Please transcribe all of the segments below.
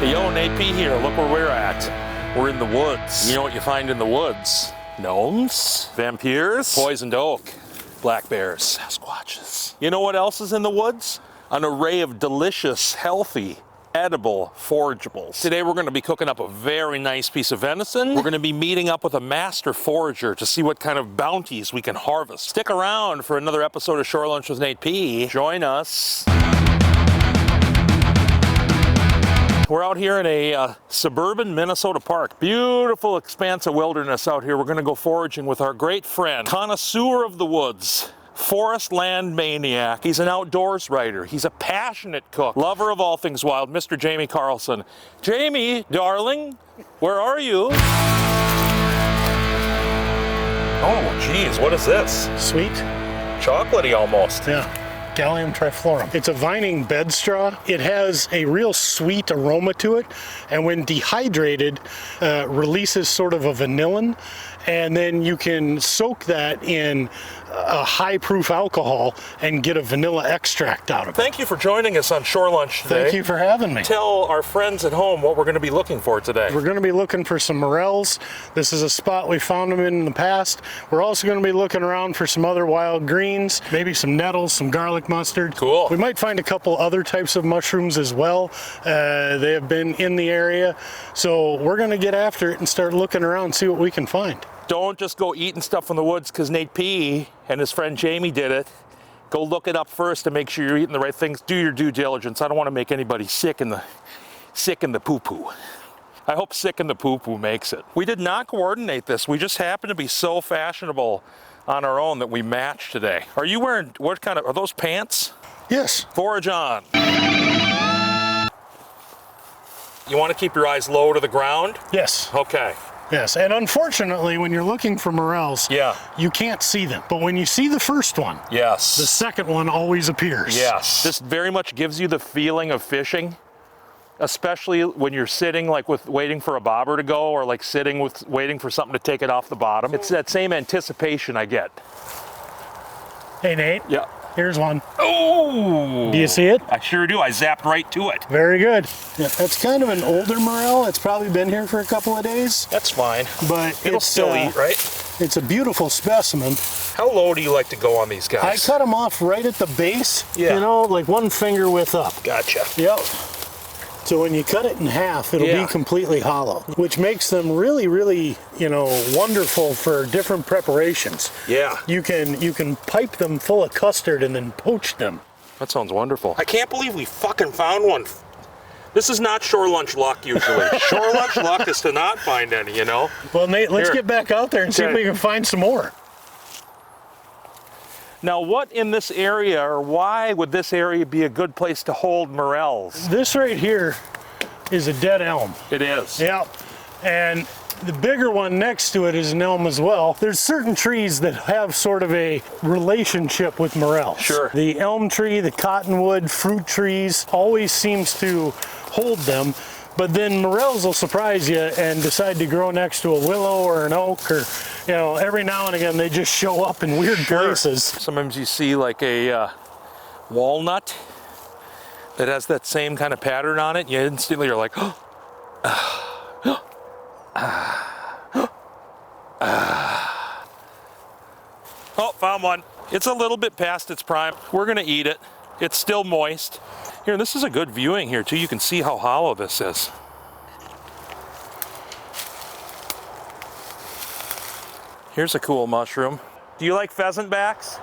Hey, yo, Nate P here. Look where we're at. We're in the woods. You know what you find in the woods? Gnomes, vampires, poisoned oak, black bears, Sasquatches. You know what else is in the woods? An array of delicious, healthy, edible forageables. Today we're going to be cooking up a very nice piece of venison. We're going to be meeting up with a master forager to see what kind of bounties we can harvest. Stick around for another episode of Shore Lunch with Nate P. Join us. We're out here in a suburban Minnesota park. Beautiful expanse of wilderness out here. We're going to go foraging with our great friend, connoisseur of the woods, forest land maniac. He's an outdoors writer. He's a passionate cook, lover of all things wild, Mr. Jamie Carlson. Jamie, darling, where are you? Oh, geez, what is this? Sweet. Chocolatey almost. Yeah. Gallium triflorum. It's a vining bed straw. It has a real sweet aroma to it, and when dehydrated, releases sort of a vanillin, and then you can soak that in a high-proof alcohol and get a vanilla extract out of it. Thank you for joining us on Shore Lunch today. Thank you for having me. Tell our friends at home what we're going to be looking for today. We're going to be looking for some morels. This is a spot we found them in the past. We're also going to be looking around for some other wild greens, maybe some nettles, some garlic mustard. Cool. We might find a couple other types of mushrooms as well. They have been in the area. So we're going to get after it and start looking around and see what we can find. Don't just go eating stuff in the woods because Nate P. and his friend Jamie did it. Go look it up first to make sure you're eating the right things. Do your due diligence. I don't want to make anybody sick in the poo-poo. I hope sick in the poo-poo makes it. We did not coordinate this. We just happened to be so fashionable on our own that we matched today. Are you wearing, what kind of, are those pants? Yes. Forage on. You want to keep your eyes low to the ground? Yes. Okay. Yes, and unfortunately, when you're looking for morels, you can't see them. But when you see the first one, the second one always appears. Yes. This very much gives you the feeling of fishing, especially when you're sitting like waiting for a bobber to go, or like sitting waiting for something to take it off the bottom. It's that same anticipation I get. Hey, Nate. Yeah. Here's one. Oh! Do you see it? I sure do. I zapped right to it. Very good. Yeah, that's kind of an older morel. It's probably been here for a couple of days. That's fine. But it'll still eat, right? It's a beautiful specimen. How low do you like to go on these guys? I cut them off right at the base. Yeah. You know, like one finger width up. Gotcha. Yep. So when you cut it in half, it'll be completely hollow, which makes them really, really, you know, wonderful for different preparations. Yeah. You can pipe them full of custard and then poach them. That sounds wonderful. I can't believe we fucking found one. This is not shore lunch luck usually. Shore lunch luck is to not find any, you know? Well, Nate, let's get back out there and see if we can find some more. Now, what in this area, or why would this area be a good place to hold morels? This right here is a dead elm. It is. Yeah, and the bigger one next to it is an elm as well. There's certain trees that have sort of a relationship with morels. Sure. The elm tree, the cottonwood, fruit trees always seems to hold them. But then morels will surprise you and decide to grow next to a willow or an oak, or, you know, every now and again they just show up in weird places. Sometimes you see like a walnut that has that same kind of pattern on it. You instantly are like, oh, found one. It's a little bit past its prime. We're gonna eat it. It's still moist. Here, this is a good viewing here too. You can see how hollow this is. Here's a cool mushroom. Do you like pheasant backs?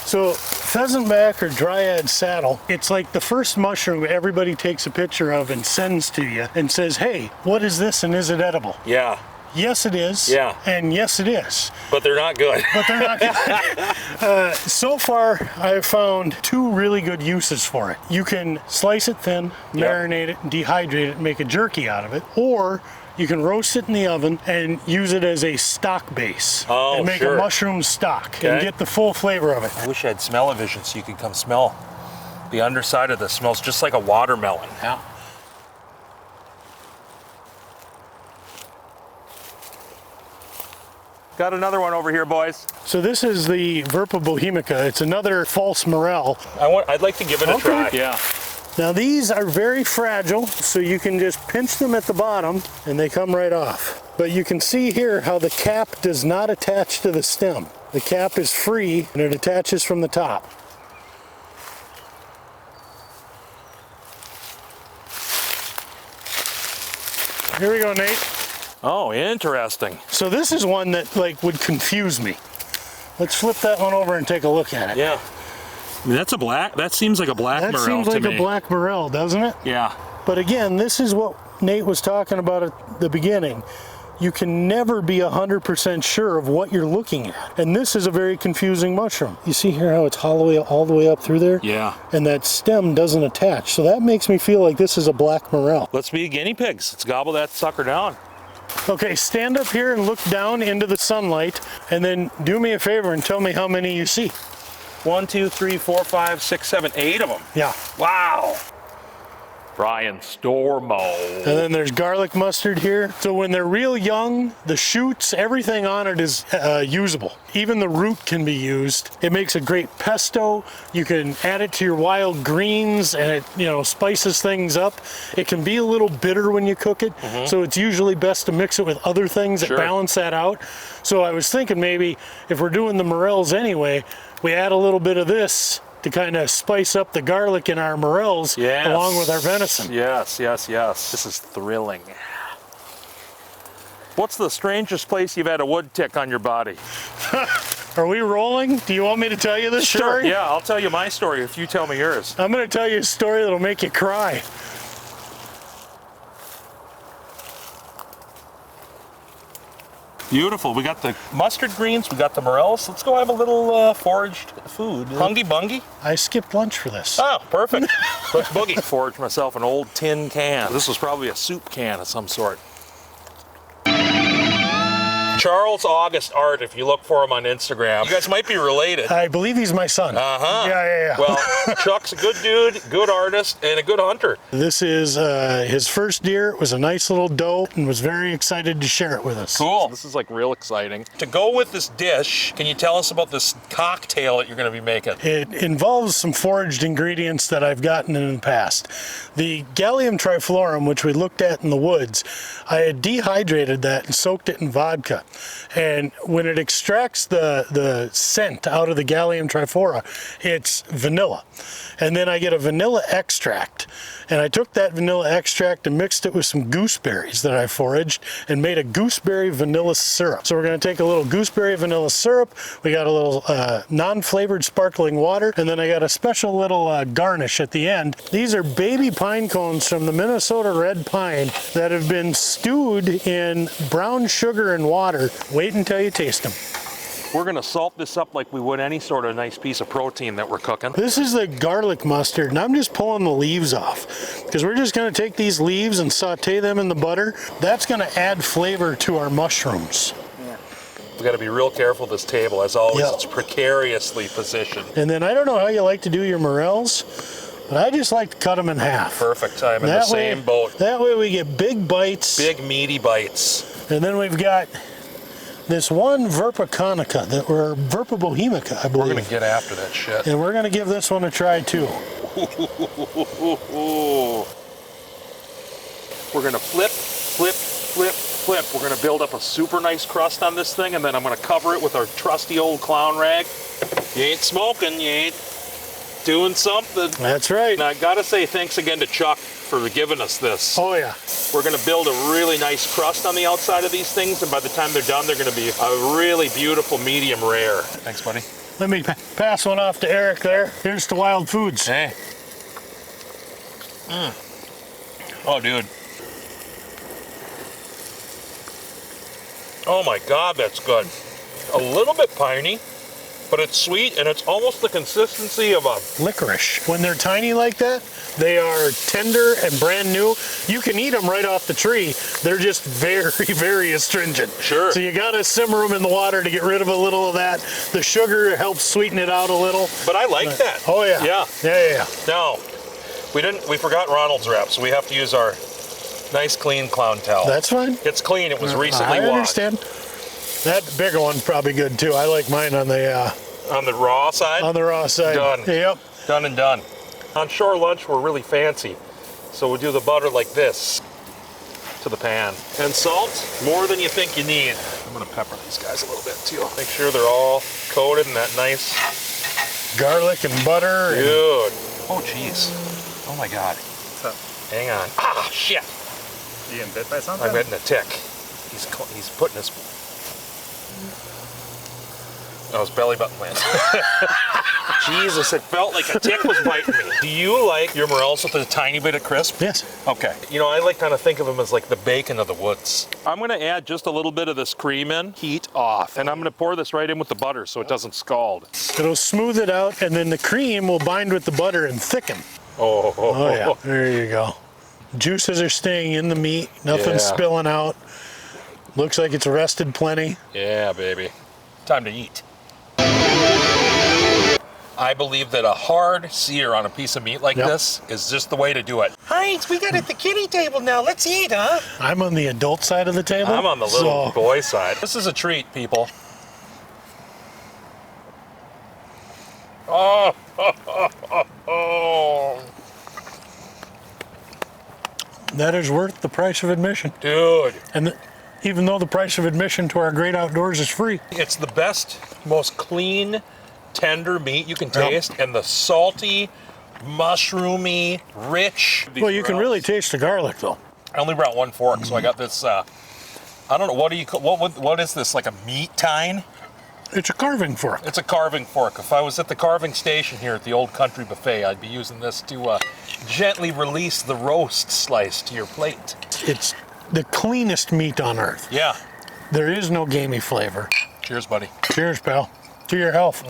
So pheasant back or dryad saddle, it's like the first mushroom everybody takes a picture of and sends to you and says, hey, what is this and is it edible? Yeah. Yes, it is. Yeah. And yes, it is. But they're not good. But they're not good. So far, I've found two really good uses for it. You can slice it thin, marinate it, and dehydrate it, and make a jerky out of it. Or you can roast it in the oven and use it as a stock base. Oh, and make a mushroom stock and get the full flavor of it. I wish I had smell-o-vision so you could come smell the underside of this. Smells just like a watermelon. Yeah. Got another one over here, boys. So this is the Verpa bohemica. It's another false morel. I'd like to give it a try. Yeah. Now these are very fragile, so you can just pinch them at the bottom and they come right off. But you can see here how the cap does not attach to the stem. The cap is free and it attaches from the top. Here we go, Nate. Oh, interesting. So this is one that like would confuse me. Let's flip that one over and take a look at it. Yeah. I mean, that's a black, that seems like a black Morel to me. That seems like a black Morel, doesn't it? Yeah. But again, this is what Nate was talking about at the beginning. You can never be 100% sure of what you're looking at. And this is a very confusing mushroom. You see here how it's hollow all the way up through there? Yeah. And that stem doesn't attach. So that makes me feel like this is a black Morel. Let's be guinea pigs. Let's gobble that sucker down. Okay, stand up here and look down into the sunlight, and then do me a favor and tell me how many you see. 1, 2, 3, 4, 5, 6, 7, 8 of them. Yeah. Wow. Brian Stormo. And then there's garlic mustard here. So when they're real young, the shoots, everything on it is usable. Even the root can be used. It makes a great pesto. You can add it to your wild greens and it, you know, spices things up. It can be a little bitter when you cook it. So it's usually best to mix it with other things that balance that out. So I was thinking maybe if we're doing the Morels anyway, we add a little bit of this to kind of spice up the garlic in our Morels along with our venison. Yes, yes, yes. This is thrilling. What's the strangest place you've had a wood tick on your body? Are we rolling? Do you want me to tell you this story? Sure, yeah, I'll tell you my story if you tell me yours. I'm going to tell you a story that'll make you cry. Beautiful. We got the mustard greens, we got the Morels. Let's go have a little foraged food. Hungy bungy? I skipped lunch for this. Oh, perfect. Let's boogie. Foraged myself an old tin can. This was probably a soup can of some sort. Charles August Art, if you look for him on Instagram. You guys might be related. I believe he's my son. Uh-huh. Yeah. Well, Chuck's a good dude, good artist, and a good hunter. This is his first deer. It was a nice little doe and was very excited to share it with us. Cool. This is like real exciting. To go with this dish, can you tell us about this cocktail that you're going to be making? It involves some foraged ingredients that I've gotten in the past. The Gallium triflorum, which we looked at in the woods, I had dehydrated that and soaked it in vodka. And when it extracts the scent out of the Gallium triflora, it's vanilla. And then I get a vanilla extract. And I took that vanilla extract and mixed it with some gooseberries that I foraged and made a gooseberry vanilla syrup. So we're going to take a little gooseberry vanilla syrup. We got a little non-flavored sparkling water. And then I got a special little garnish at the end. These are baby pine cones from the Minnesota red pine that have been stewed in brown sugar and water. Wait until you taste them. We're gonna salt this up like we would any sort of nice piece of protein that we're cooking. This is the garlic mustard, and I'm just pulling the leaves off because we're just gonna take these leaves and saute them in the butter. That's gonna add flavor to our mushrooms. We gotta be real careful with this table. As always, it's precariously positioned. And then I don't know how you like to do your Morels, but I just like to cut them in half. Perfect. I'm in the same boat. That way we get big bites. Big meaty bites. And then we've got this one Verpa conica, or Verpa bohemica, I believe. We're gonna get after that shit. And we're gonna give this one a try too. We're gonna flip, flip, flip, flip. We're gonna build up a super nice crust on this thing, and then I'm gonna cover it with our trusty old clown rag. You ain't smoking, you ain't doing something. That's right. And I gotta say thanks again to Chuck for giving us this. Oh yeah. We're gonna build a really nice crust on the outside of these things, and by the time they're done, they're gonna be a really beautiful medium rare. Thanks, buddy. Let me pass one off to Eric there. Here's to Wild Foods. Hey. Oh, dude. Oh my God, that's good. A little bit piney, but it's sweet, and it's almost the consistency of a licorice. When they're tiny like that, they are tender and brand new. You can eat them right off the tree. They're just very, very astringent. Sure. So you gotta simmer them in the water to get rid of a little of that. The sugar helps sweeten it out a little. But I like that. Oh yeah. Yeah. No, we forgot Ronald's wrap, so we have to use our nice clean clown towel. That's fine. It's clean, it was recently washed. I understand. That bigger one's probably good too. I like mine on the on the raw side? On the raw side. Done. Yep. Done and done. On shore lunch, we're really fancy. So we do the butter like this to the pan. And salt, more than you think you need. I'm gonna pepper these guys a little bit too. Make sure they're all coated in that nice garlic and butter. Dude. Oh, jeez. Oh my God. What's up? Hang on. Ah, shit. You getting bit by something? I'm getting a tick. He's putting his... Oh, his belly button lands. Jesus, it felt like a tick was biting me. Do you like your morels with a tiny bit of crisp? Yes. Okay. You know, I like kind of think of them as like the bacon of the woods. I'm gonna add just a little bit of this cream in, heat off, and I'm gonna pour this right in with the butter so it doesn't scald. It'll smooth it out, and then the cream will bind with the butter and thicken. Oh, Yeah, there you go. Juices are staying in the meat, nothing's spilling out. Looks like it's rested plenty. Yeah, baby. Time to eat. I believe that a hard sear on a piece of meat like this is just the way to do it. Heinz, we got at the kiddie table now. Let's eat, huh? I'm on the adult side of the table. I'm on the little boy side. This is a treat, people. Oh, That is worth the price of admission. dude. And even though the price of admission to our great outdoors is free. It's the best, most clean, tender meat you can taste, and the salty, mushroomy, rich. Well, you can really taste the garlic, though. I only brought one fork, so I got this. I don't know, what do you call, what is this? Like a meat tine? It's a carving fork. It's a carving fork. If I was at the carving station here at the Old Country Buffet, I'd be using this to gently release the roast slice to your plate. It's the cleanest meat on earth. Yeah. There is no gamey flavor. Cheers, buddy. Cheers, pal. To your health.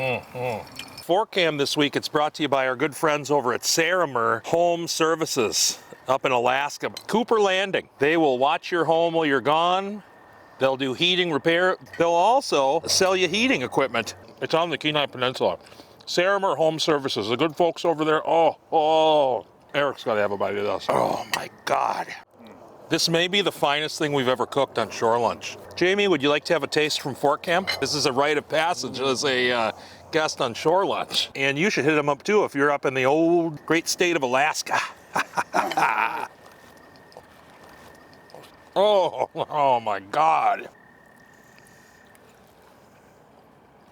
Fork Cam this week, it's brought to you by our good friends over at Sarimer Home Services up in Alaska. Cooper Landing. They will watch your home while you're gone. They'll do heating repair. They'll also sell you heating equipment. It's on the Kenai Peninsula. Sarimer Home Services, the good folks over there. Oh, Eric's got to have a bite of this. Oh my God. This may be the finest thing we've ever cooked on shore lunch. Jamie, would you like to have a taste from Fork Camp? This is a rite of passage as a guest on shore lunch. And you should hit them up too if you're up in the old great state of Alaska. Oh my God.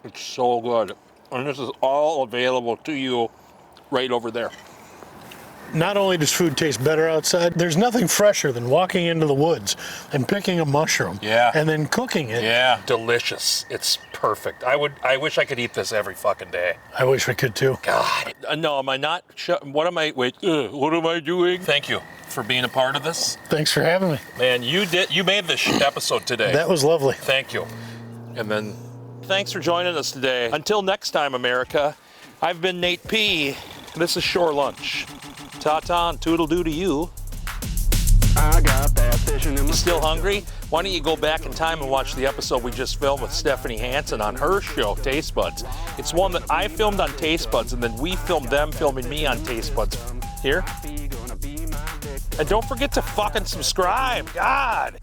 It's so good. And this is all available to you right over there. Not only does food taste better outside, there's nothing fresher than walking into the woods and picking a mushroom. Yeah. And then cooking it. Yeah. Delicious. It's perfect. I wish I could eat this every fucking day. I wish we could too. God. No, am I not? What am I doing? Thank you for being a part of this. Thanks for having me. Man, you made this episode today. That was lovely. Thank you. And then thanks for joining us today. Until next time, America, I've been Nate P. This is Shore Lunch. Ta-ta and toodle-doo to you. I got that fishing in my Still hungry? Why don't you go back in time and watch the episode we just filmed with Stephanie Hansen on her show, Taste Buds. It's one that I filmed on Taste Buds, and then we filmed them filming me on Taste Buds. Here. And don't forget to fucking subscribe. God.